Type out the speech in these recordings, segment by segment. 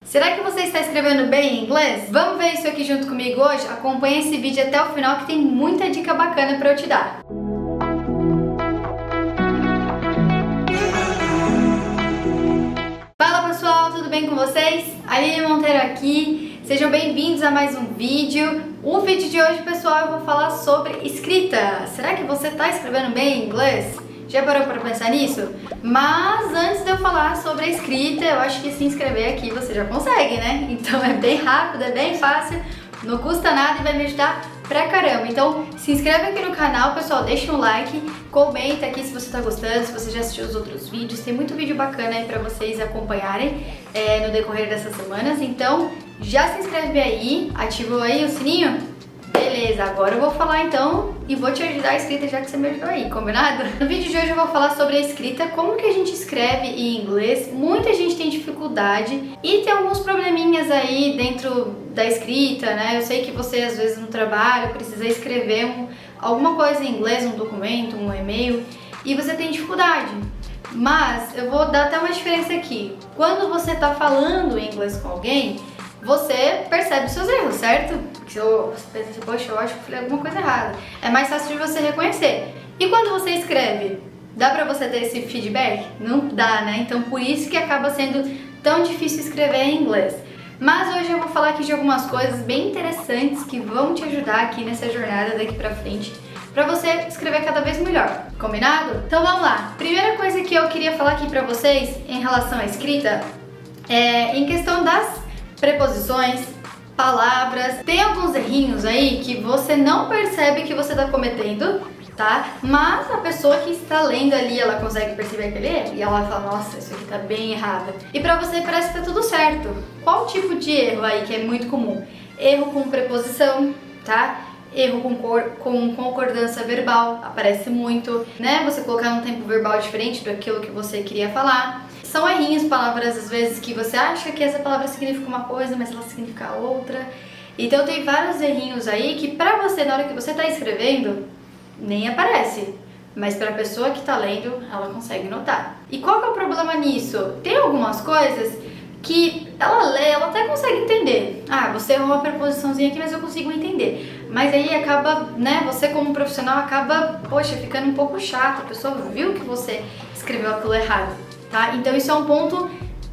Será que você está escrevendo bem em inglês? Vamos ver isso aqui junto comigo hoje? Acompanhe esse vídeo até o final que tem muita dica bacana para eu te dar. Fala pessoal, tudo bem com vocês? Aline Monteiro aqui, sejam bem-vindos a mais um vídeo. O vídeo de hoje, pessoal, eu vou falar sobre escrita. Será que você está escrevendo bem em inglês? Já parou para pensar nisso? Mas antes de eu falar sobre a escrita, eu acho que se inscrever aqui você já consegue, né? Então é bem rápido, é bem fácil, não custa nada e vai me ajudar pra caramba. Então se inscreve aqui no canal, pessoal, deixa um like, comenta aqui se você tá gostando, se você já assistiu os outros vídeos. Tem muito vídeo bacana aí pra vocês acompanharem no decorrer dessas semanas. Então já se inscreve aí, ativa aí o sininho. Beleza, agora eu vou falar então e vou te ajudar a escrita já que você me ajudou aí, combinado? No vídeo de hoje eu vou falar sobre a escrita, como que a gente escreve em inglês. Muita gente tem dificuldade e tem alguns probleminhas aí dentro da escrita, né? Eu sei que você às vezes no trabalho precisa escrever alguma coisa em inglês, um documento, um e-mail, e você tem dificuldade. Mas eu vou dar até uma diferença aqui. Quando você tá falando em inglês com alguém, você percebe os seus erros, certo? Porque você pensa assim, poxa, eu acho que eu falei alguma coisa errada. É mais fácil de você reconhecer. E quando você escreve, dá pra você ter esse feedback? Não dá, né? Então por isso que acaba sendo tão difícil escrever em inglês. Mas hoje eu vou falar aqui de algumas coisas bem interessantes que vão te ajudar aqui nessa jornada daqui pra frente, pra você escrever cada vez melhor. Combinado? Então vamos lá. Primeira coisa que eu queria falar aqui pra vocês em relação à escrita é em questão das preposições, palavras. Tem alguns errinhos aí que você não percebe que você está cometendo, tá? Mas a pessoa que está lendo ali, ela consegue perceber aquele erro e ela fala, nossa, isso aqui tá bem errado. E pra você parece que tá tudo certo. Qual tipo de erro aí que é muito comum? Erro com preposição, tá? Erro com concordância verbal, aparece muito, né? Você colocar um tempo verbal diferente daquilo que você queria falar. São errinhos, palavras às vezes que você acha que essa palavra significa uma coisa, mas ela significa outra. Então tem vários errinhos aí que pra você, na hora que você tá escrevendo, nem aparece. Mas pra pessoa que tá lendo, ela consegue notar. E qual que é o problema nisso? Tem algumas coisas que ela lê, ela até consegue entender. Ah, você errou uma preposiçãozinha aqui, mas eu consigo entender. Mas aí acaba, né, você como profissional acaba, poxa, ficando um pouco chato. A pessoa viu que você escreveu aquilo errado, tá? Então isso é um ponto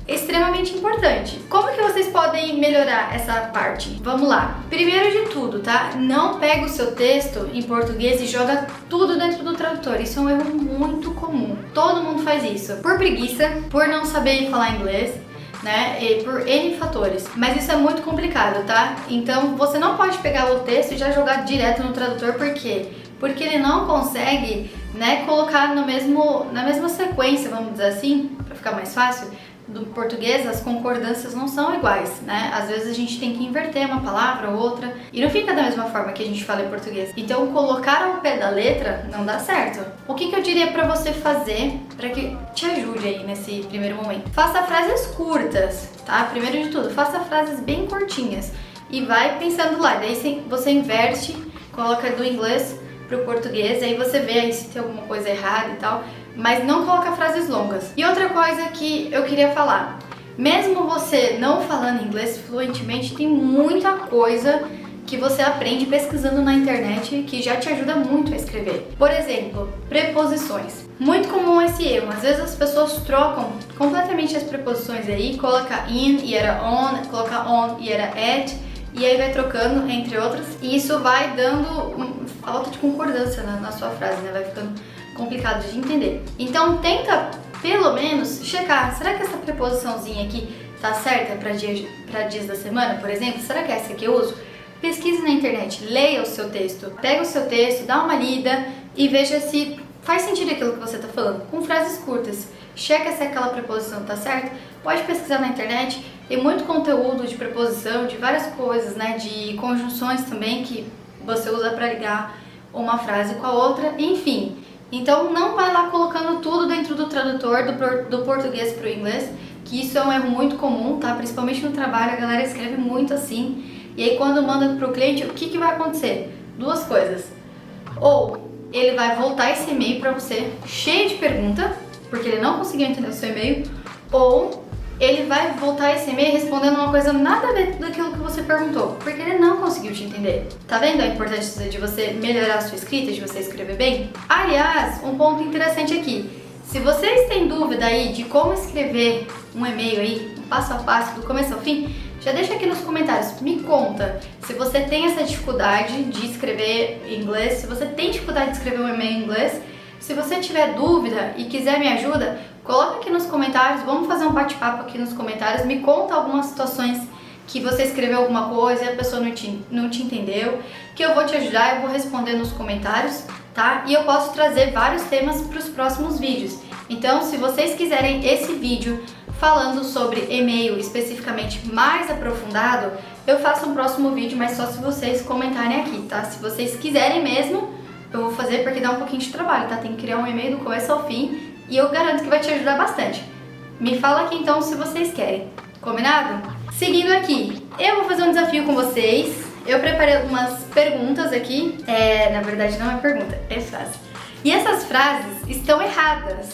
extremamente importante. Como que vocês podem melhorar essa parte? Vamos lá. Primeiro de tudo, tá? Não pega o seu texto em português e joga tudo dentro do tradutor. Isso é um erro muito comum. Todo mundo faz isso. Por preguiça, por não saber falar inglês, né, e por N fatores, mas isso é muito complicado, tá? Então você não pode pegar o texto e já jogar direto no tradutor, por quê? Porque ele não consegue, né, colocar na mesma sequência, vamos dizer assim, para ficar mais fácil, do português as concordâncias não são iguais, né? Às vezes a gente tem que inverter uma palavra ou outra e não fica da mesma forma que a gente fala em português. Então colocar ao pé da letra não dá certo. O que eu diria pra você fazer para que te ajude aí nesse primeiro momento? Faça frases curtas, tá? Primeiro de tudo, faça frases bem curtinhas e vai pensando lá. Daí você inverte, coloca do inglês pro português, aí você vê aí se tem alguma coisa errada e tal, mas não coloca frases longas. E outra coisa que eu queria falar, mesmo você não falando inglês fluentemente, tem muita coisa que você aprende pesquisando na internet que já te ajuda muito a escrever. Por exemplo, preposições. Muito comum esse erro, às vezes as pessoas trocam completamente as preposições aí, coloca in e era on, coloca on e era at, e aí vai trocando entre outras, e isso vai dando falta de concordância na sua frase, né? Vai ficando complicado de entender. Então tenta, pelo menos, checar, será que essa preposiçãozinha aqui tá certa para dias da semana, por exemplo? Será que é essa que eu uso? Pesquise na internet, leia o seu texto, pega o seu texto, dá uma lida e veja se faz sentido aquilo que você tá falando, com frases curtas. Checa se aquela preposição tá certa. Pode pesquisar na internet, tem muito conteúdo de preposição, de várias coisas, né, de conjunções também que você usa para ligar uma frase com a outra, enfim. Então não vai lá colocando tudo dentro do tradutor do português para o inglês, que isso é um erro muito comum, tá? Principalmente no trabalho, a galera escreve muito assim. E aí quando manda para o cliente, o que vai acontecer? Duas coisas. Ou ele vai voltar esse e-mail para você cheio de pergunta, porque ele não conseguiu entender o seu e-mail, ou ele vai voltar esse e-mail respondendo uma coisa nada a ver daquilo que você perguntou, porque ele não conseguiu te entender. Tá vendo a importância de você melhorar a sua escrita, de você escrever bem? Aliás, um ponto interessante aqui, se vocês têm dúvida aí de como escrever um e-mail aí, um passo a passo, do começo ao fim, já deixa aqui nos comentários, me conta se você tem essa dificuldade de escrever em inglês, se você tem dificuldade de escrever um e-mail em inglês. Se você tiver dúvida e quiser me ajuda, coloca aqui nos comentários, vamos fazer um bate-papo aqui nos comentários, me conta algumas situações que você escreveu alguma coisa e a pessoa não te entendeu, que eu vou te ajudar, eu vou responder nos comentários, tá? E eu posso trazer vários temas para os próximos vídeos. Então, se vocês quiserem esse vídeo falando sobre e-mail especificamente mais aprofundado, eu faço um próximo vídeo, mas só se vocês comentarem aqui, tá? Se vocês quiserem mesmo, eu vou fazer porque dá um pouquinho de trabalho, tá? Tem que criar um e-mail do começo ao fim e eu garanto que vai te ajudar bastante. Me fala aqui então se vocês querem, combinado? Seguindo aqui, eu vou fazer um desafio com vocês. Eu preparei algumas perguntas aqui, na verdade não é pergunta, é frase. E essas frases estão erradas,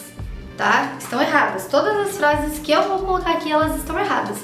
tá? Estão erradas. Todas as frases que eu vou colocar aqui, elas estão erradas.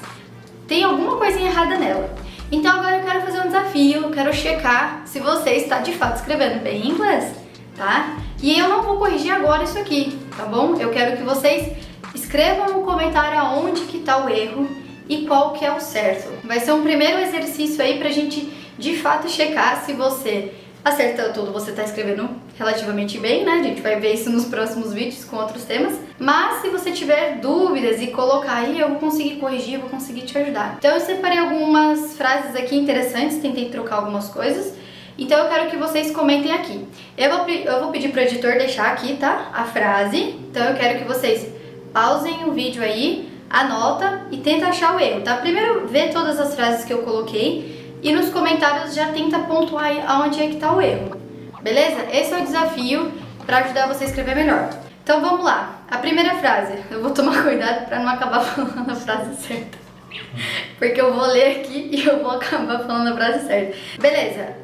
Tem alguma coisinha errada nela. Então agora eu quero fazer um desafio, eu quero checar se você está de fato escrevendo bem em inglês, tá? E eu não vou corrigir agora isso aqui, tá bom? Eu quero que vocês escrevam no comentário aonde que tá o erro e qual que é o certo. Vai ser um primeiro exercício aí pra gente de fato checar se você acertou tudo, você tá escrevendo relativamente bem, né? A gente vai ver isso nos próximos vídeos com outros temas. Mas se você tiver dúvidas e colocar aí, eu vou conseguir corrigir, eu vou conseguir te ajudar. Então eu separei algumas frases aqui interessantes, tentei trocar algumas coisas. Então eu quero que vocês comentem aqui. Eu vou pedir pro editor deixar aqui, tá? A frase. Então eu quero que vocês pausem o vídeo aí, anota e tenta achar o erro, tá? Primeiro vê todas as frases que eu coloquei e nos comentários já tenta pontuar aí aonde é que tá o erro. Beleza? Esse é o desafio para ajudar você a escrever melhor. Então vamos lá. A primeira frase. Eu vou tomar cuidado para não acabar falando a frase certa. Porque eu vou ler aqui e eu vou acabar falando a frase certa. Beleza.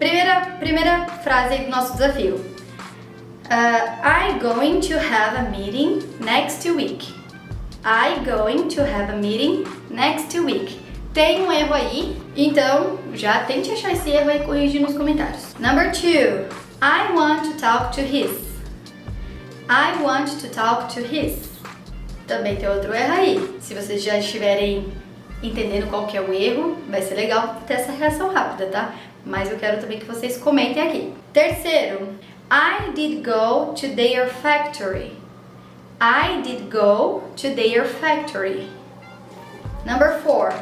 Primeira frase aí do nosso desafio. I'm going to have a meeting next week. I'm going to have a meeting next week. Tem um erro aí, então já tente achar esse erro aí e corrigir nos comentários. Number 2. I want to talk to his. I want to talk to his. Também tem outro erro aí. Se vocês já estiverem entendendo qual que é o erro, vai ser legal ter essa reação rápida, tá? Mas eu quero também que vocês comentem aqui. Terceiro. I did go to their factory. I did go to their factory. Number 4.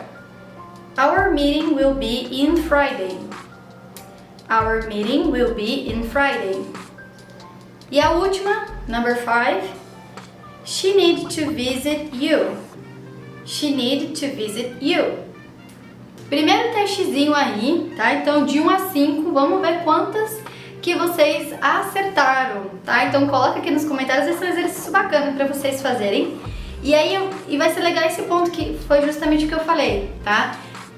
Our meeting will be in Friday. Our meeting will be in Friday. E a última, number 5. She needed to visit you. She needed to visit you. Primeiro testezinho aí, tá? Então de 1 a 5, vamos ver quantas que vocês acertaram, tá? Então coloca aqui nos comentários, esse é um exercício bacana para vocês fazerem. E aí vai ser legal esse ponto que foi justamente o que eu falei, tá?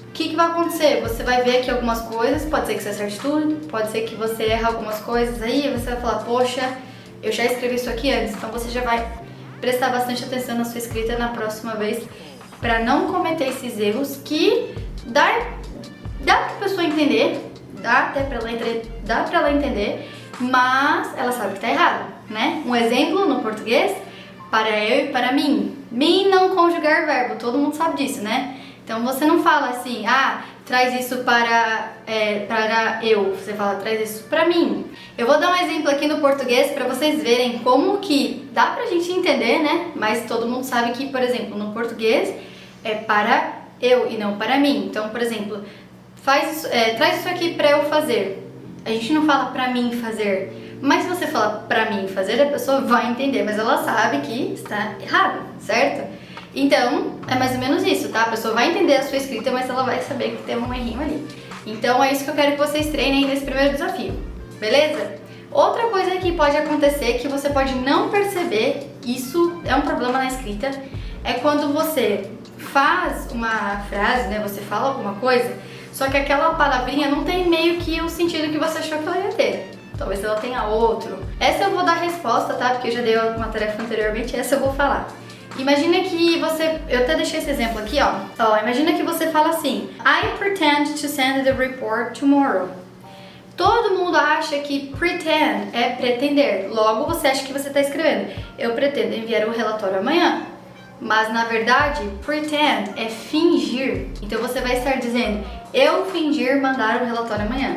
O que vai acontecer? Você vai ver aqui algumas coisas, pode ser que você acerte tudo, pode ser que você erre algumas coisas aí, você vai falar, poxa, eu já escrevi isso aqui antes, então você já vai prestar bastante atenção na sua escrita na próxima vez para não cometer esses erros que dá pra pessoa entender, dá pra ela entender, mas ela sabe que tá errado, né? Um exemplo no português, para eu e para mim. Mim não conjugar verbo, todo mundo sabe disso, né? Então você não fala assim, traz isso para eu, você fala, traz isso para mim. Eu vou dar um exemplo aqui no português para vocês verem como que dá pra gente entender, né? Mas todo mundo sabe que, por exemplo, no português é para eu e não para mim. Então, por exemplo, traz isso aqui para eu fazer. A gente não fala para mim fazer. Mas se você falar para mim fazer, a pessoa vai entender, mas ela sabe que está errado, certo? Então, é mais ou menos isso, tá? A pessoa vai entender a sua escrita, mas ela vai saber que tem um errinho ali. Então, é isso que eu quero que vocês treinem nesse primeiro desafio, beleza? Outra coisa que pode acontecer, que você pode não perceber, isso é um problema na escrita, é quando você faz uma frase, né? Você fala alguma coisa, só que aquela palavrinha não tem meio que o sentido que você achou que ela ia ter. Talvez ela tenha outro. Essa eu vou dar resposta, tá? Porque eu já dei uma tarefa anteriormente, essa eu vou falar. Imagina que você... Eu até deixei esse exemplo aqui, ó. Imagina que você fala assim: I pretend to send the report tomorrow. Todo mundo acha que pretend é pretender. Logo, você acha que você está escrevendo: eu pretendo enviar o relatório amanhã. Mas, na verdade, pretend é fingir. Então, você vai estar dizendo: eu fingir mandar o relatório amanhã.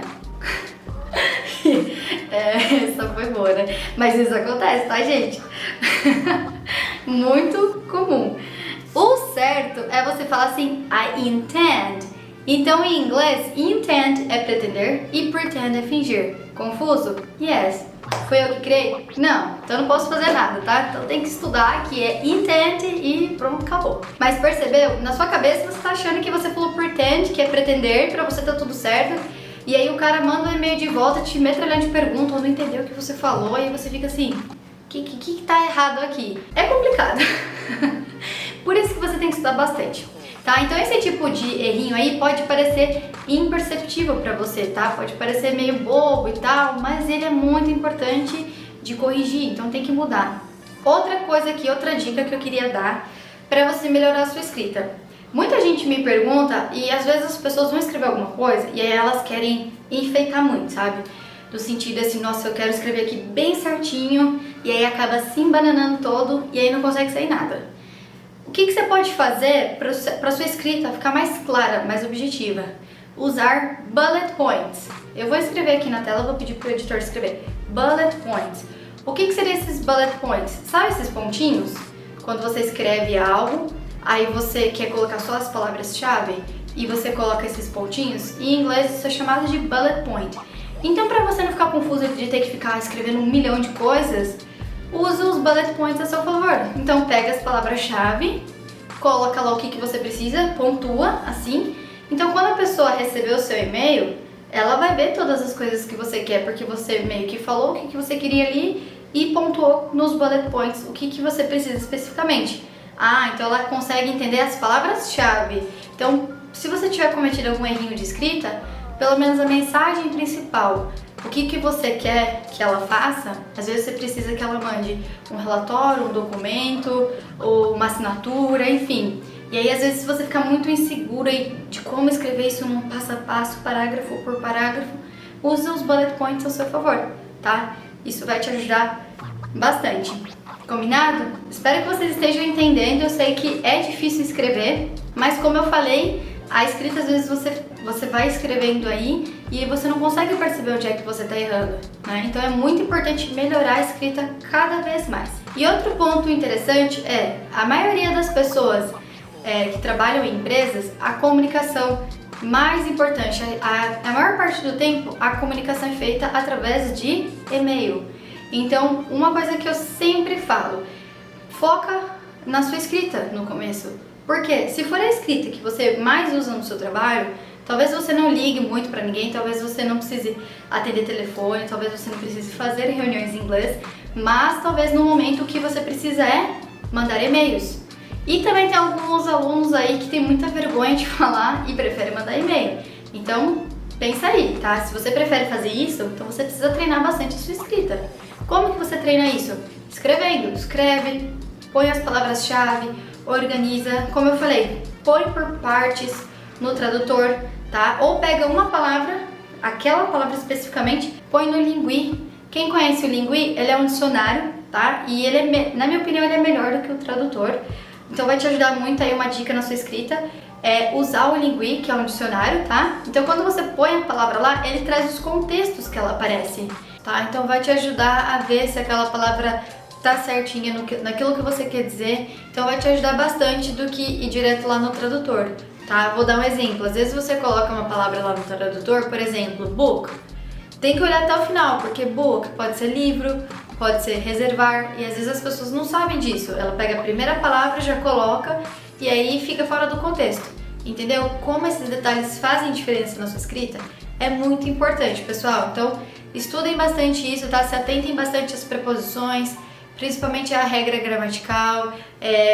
Essa foi boa, né? Mas isso acontece, tá, gente? Muito comum. O certo é você falar assim: I intend. Então, em inglês, intend é pretender e pretend é fingir. Confuso? Yes. Foi eu que criei? Não. Então, não posso fazer nada, tá? Então, tem que estudar que é intend e pronto, acabou. Mas percebeu? Na sua cabeça, você tá achando que você falou pretend, que é pretender, pra você tá tudo certo. E aí, o cara manda um e-mail de volta, te metralhando de pergunta, ou não entendeu o que você falou, e aí você fica assim: o que tá errado aqui? É complicado. Por isso que você tem que estudar bastante. Tá? Então esse tipo de errinho aí pode parecer imperceptível pra você, tá? Pode parecer meio bobo e tal, mas ele é muito importante de corrigir, então tem que mudar. Outra coisa aqui, outra dica que eu queria dar pra você melhorar a sua escrita. Muita gente me pergunta e às vezes as pessoas vão escrever alguma coisa e aí elas querem enfeitar muito, sabe? No sentido assim, nossa, eu quero escrever aqui bem certinho e aí acaba se embananando todo e aí não consegue sair nada. O que você pode fazer para sua escrita ficar mais clara, mais objetiva? Usar bullet points. Eu vou escrever aqui na tela, vou pedir para o editor escrever bullet points. O que seriam esses bullet points? Sabe esses pontinhos? Quando você escreve algo, aí você quer colocar só as palavras-chave e você coloca esses pontinhos, em inglês isso é chamado de bullet point. Então, para você não ficar confuso de ter que ficar escrevendo 1 milhão de coisas, use os bullet points a seu favor. Então pega as palavras-chave, coloca lá o que você precisa, pontua assim. Então quando a pessoa receber o seu e-mail, ela vai ver todas as coisas que você quer, porque você meio que falou o que você queria ali e pontuou nos bullet points o que você precisa especificamente. Então ela consegue entender as palavras-chave. Então, se você tiver cometido algum errinho de escrita, pelo menos a mensagem principal, o que você quer que ela faça. Às vezes você precisa que ela mande um relatório, um documento, ou uma assinatura, enfim. E aí às vezes se você ficar muito insegura de como escrever isso num passo a passo, parágrafo por parágrafo, use os bullet points ao seu favor, tá? Isso vai te ajudar bastante. Combinado? Espero que vocês estejam entendendo. Eu sei que é difícil escrever, mas como eu falei, a escrita às vezes você vai escrevendo aí e você não consegue perceber onde é que você está errando, né? Então é muito importante melhorar a escrita cada vez mais. E outro ponto interessante é, a maioria das pessoas que trabalham em empresas, a comunicação mais importante, a maior parte do tempo, a comunicação é feita através de e-mail. Então, uma coisa que eu sempre falo, foca na sua escrita no começo. Porque se for a escrita que você mais usa no seu trabalho, talvez você não ligue muito pra ninguém, talvez você não precise atender telefone, talvez você não precise fazer reuniões em inglês, mas talvez no momento o que você precisa é mandar e-mails. E também tem alguns alunos aí que tem muita vergonha de falar e preferem mandar e-mail. Então, pensa aí, tá? Se você prefere fazer isso, então você precisa treinar bastante a sua escrita. Como que você treina isso? Escrevendo. Escreve, põe as palavras-chave, organiza, como eu falei, põe por partes no tradutor, tá? Ou pega uma palavra, aquela palavra especificamente, põe no Lingui. Quem conhece o Lingui, ele é um dicionário, tá? E ele na minha opinião, ele é melhor do que o tradutor. Então vai te ajudar muito aí, uma dica na sua escrita, é usar o Lingui, que é um dicionário, tá? Então quando você põe a palavra lá, ele traz os contextos que ela aparece, tá? Então vai te ajudar a ver se aquela palavra tá certinha naquilo que você quer dizer. Então vai te ajudar bastante do que ir direto lá no tradutor, tá? Vou dar um exemplo. Às vezes você coloca uma palavra lá no tradutor, por exemplo, book. Tem que olhar até o final, porque book pode ser livro, pode ser reservar, e às vezes as pessoas não sabem disso. Ela pega a primeira palavra, já coloca, e aí fica fora do contexto. Entendeu? Como esses detalhes fazem diferença na sua escrita, é muito importante, pessoal. Então, estudem bastante isso, tá? Se atentem bastante às preposições, principalmente a regra gramatical,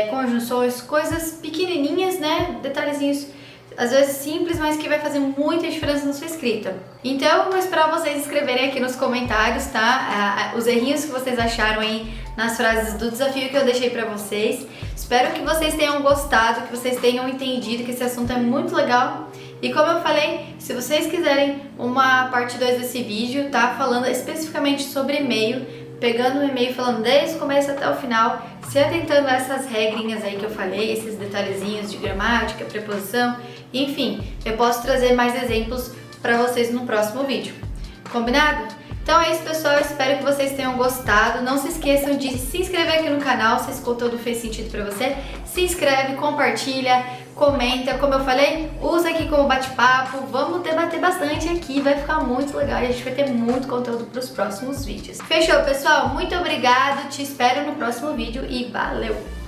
conjunções, coisas pequenininhas, né? Detalhezinhos, às vezes simples, mas que vai fazer muita diferença na sua escrita. Então, eu vou esperar vocês escreverem aqui nos comentários, tá? Os errinhos que vocês acharam aí nas frases do desafio que eu deixei pra vocês. Espero que vocês tenham gostado, que vocês tenham entendido que esse assunto é muito legal. E como eu falei, se vocês quiserem uma parte 2 desse vídeo, tá? Falando especificamente sobre e-mail, pegando o e-mail falando desde o começo até o final, se atentando a essas regrinhas aí que eu falei, esses detalhezinhos de gramática, preposição, enfim, eu posso trazer mais exemplos pra vocês no próximo vídeo. Combinado? Então é isso, pessoal, eu espero que vocês tenham gostado. Não se esqueçam de se inscrever aqui no canal se esse conteúdo fez sentido pra você. Se inscreve, compartilha, comenta, como eu falei, usa aqui como bate-papo. Vamos debater bastante aqui, vai ficar muito legal e a gente vai ter muito conteúdo pros próximos vídeos. Fechou, pessoal? Muito obrigada, te espero no próximo vídeo e valeu!